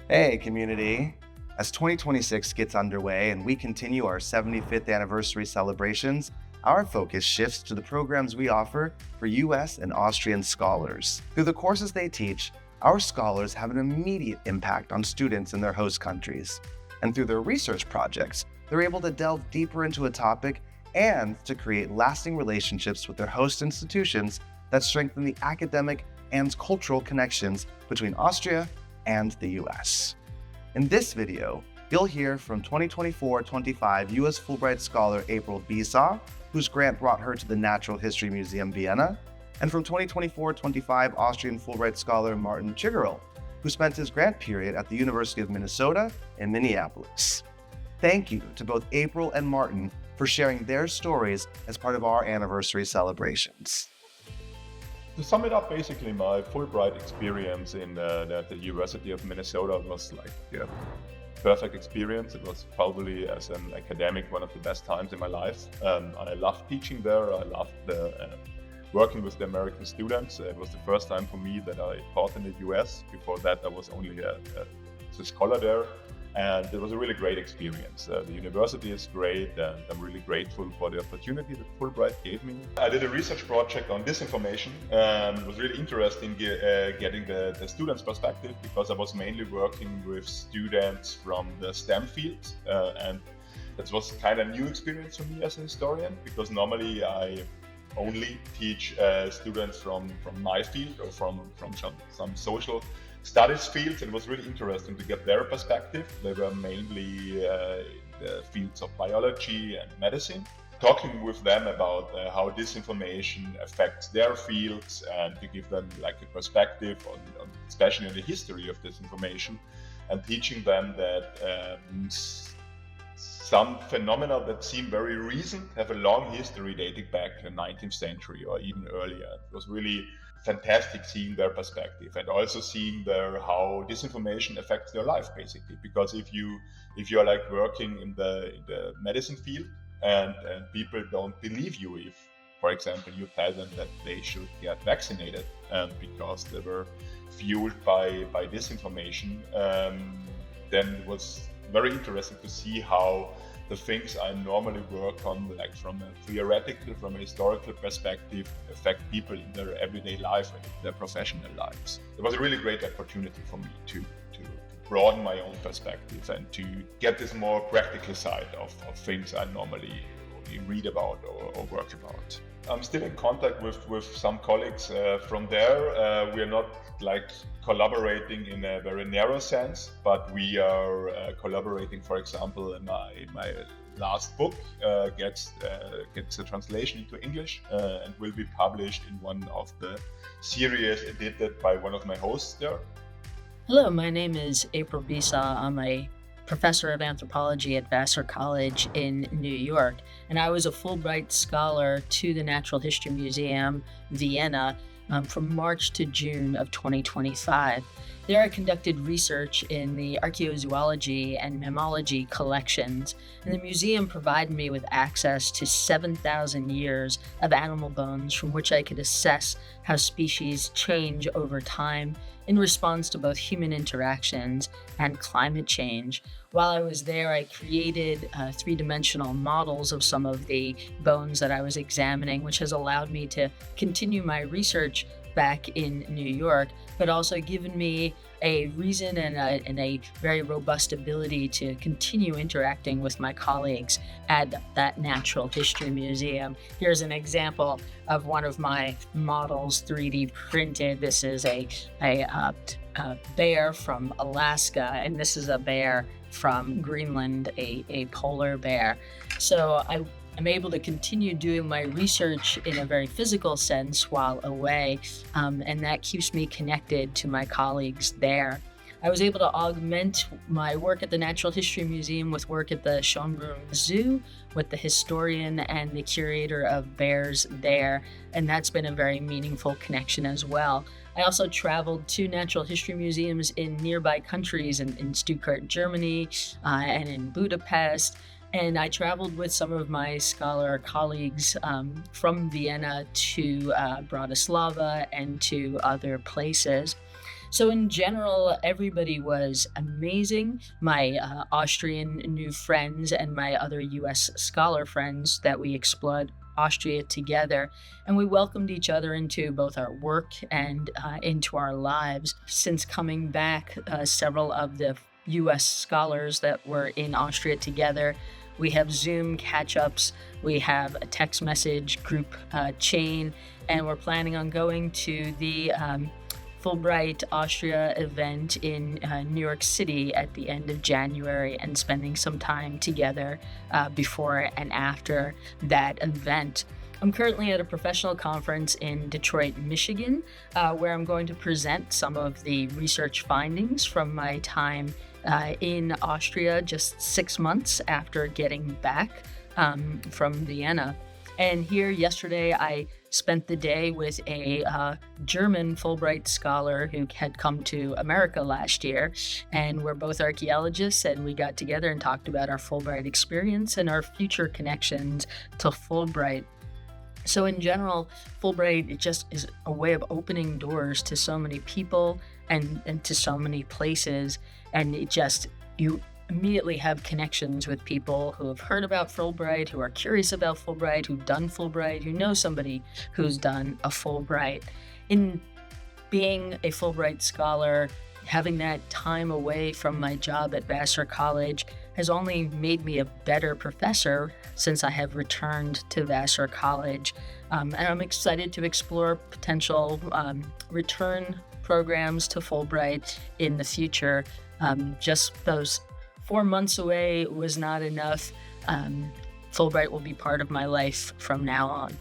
Hey, community. As 2026 gets underway and we continue our 75th anniversary celebrations, our focus shifts to the programs we offer for US and Austrian scholars. Through the courses they teach, our scholars have an immediate impact on students in their host countries. And through their research projects, they're able to delve deeper into a topic and to create lasting relationships with their host institutions that strengthen the academic and cultural connections between Austria and the US. In this video, you'll hear from 2024-25 US Fulbright scholar April Bisa, whose grant brought her to the Natural History Museum Vienna, and from 2024-25 Austrian Fulbright scholar Martin Chigerl, who spent his grant period at the University of Minnesota in Minneapolis. Thank you to both April and Martin for sharing their stories as part of our anniversary celebrations. To sum it up, basically my Fulbright experience in the University of Minnesota was like a perfect experience. It was probably, as an academic, one of the best times in my life. I loved teaching there. I loved working with the American students. It was the first time for me that I taught in the US. Before that, I was only a scholar there. And it was a really great experience. The university is great, and I'm really grateful for the opportunity that Fulbright gave me. I did a research project on disinformation, and it was really interesting getting the students' perspective, because I was mainly working with students from the STEM field, and that was kind of a new experience for me as a historian, because normally I only teach students from my field or from some social studies fields, and it was really interesting to get their perspective. They were mainly the fields of biology and medicine. Talking with them about how disinformation affects their fields, and to give them like a perspective on especially on the history of disinformation, and teaching them that some phenomena that seem very recent have a long history dating back to the 19th century or even earlier. It was really fantastic seeing their perspective, and also seeing how disinformation affects their life, basically. Because if you are like working in the medicine field, and people don't believe you if, for example, you tell them that they should get vaccinated, because they were fueled by disinformation, then it was very interesting to see how the things I normally work on, like from a theoretical, from a historical perspective, affect people in their everyday life and their professional lives. It was a really great opportunity for me to broaden my own perspective and to get this more practical side of things I normally only read about or work about. I'm still in contact with some colleagues from there. We are not like collaborating in a very narrow sense, but we are collaborating. For example, in my last book gets a translation into English and will be published in one of the series edited by one of my hosts there. Hello, my name is April Bisa. I'm a professor of anthropology at Vassar College in New York, and I was a Fulbright scholar to the Natural History Museum, Vienna, from March to June of 2025. There I conducted research in the archaeozoology and mammalogy collections, and the museum provided me with access to 7,000 years of animal bones from which I could assess how species change over time in response to both human interactions and climate change. While I was there, I created three-dimensional models of some of the bones that I was examining, which has allowed me to continue my research back in New York, but also given me a reason and a very robust ability to continue interacting with my colleagues at that Natural History Museum. Here's an example of one of my models 3D printed. This is a bear from Alaska, and this is a bear from Greenland, a polar bear. So I'm able to continue doing my research in a very physical sense while away, and that keeps me connected to my colleagues there. I was able to augment my work at the Natural History Museum with work at the Schönbrunn Zoo with the historian and the curator of bears there, and that's been a very meaningful connection as well. I also traveled to natural history museums in nearby countries, in Stuttgart, Germany, and in Budapest. And I traveled with some of my scholar colleagues from Vienna to Bratislava and to other places. So in general, everybody was amazing. My Austrian new friends and my other US scholar friends that we explored Austria together, and we welcomed each other into both our work and into our lives. Since coming back, several of the US scholars that were in Austria together, we have Zoom catch-ups, we have a text message group chain, and we're planning on going to the Fulbright Austria event in New York City at the end of January and spending some time together before and after that event. I'm currently at a professional conference in Detroit, Michigan, where I'm going to present some of the research findings from my time in Austria just 6 months after getting back from Vienna. And here yesterday, I spent the day with a German Fulbright scholar who had come to America last year. And we're both archaeologists, and we got together and talked about our Fulbright experience and our future connections to Fulbright. So in general, Fulbright, it just is a way of opening doors to so many people and to so many places. And you immediately have connections with people who have heard about Fulbright, who are curious about Fulbright, who've done Fulbright, who know somebody who's done a Fulbright. In being a Fulbright scholar, having that time away from my job at Vassar College has only made me a better professor since I have returned to Vassar College. And I'm excited to explore potential return programs to Fulbright in the future. Just those 4 months away was not enough. Fulbright will be part of my life from now on.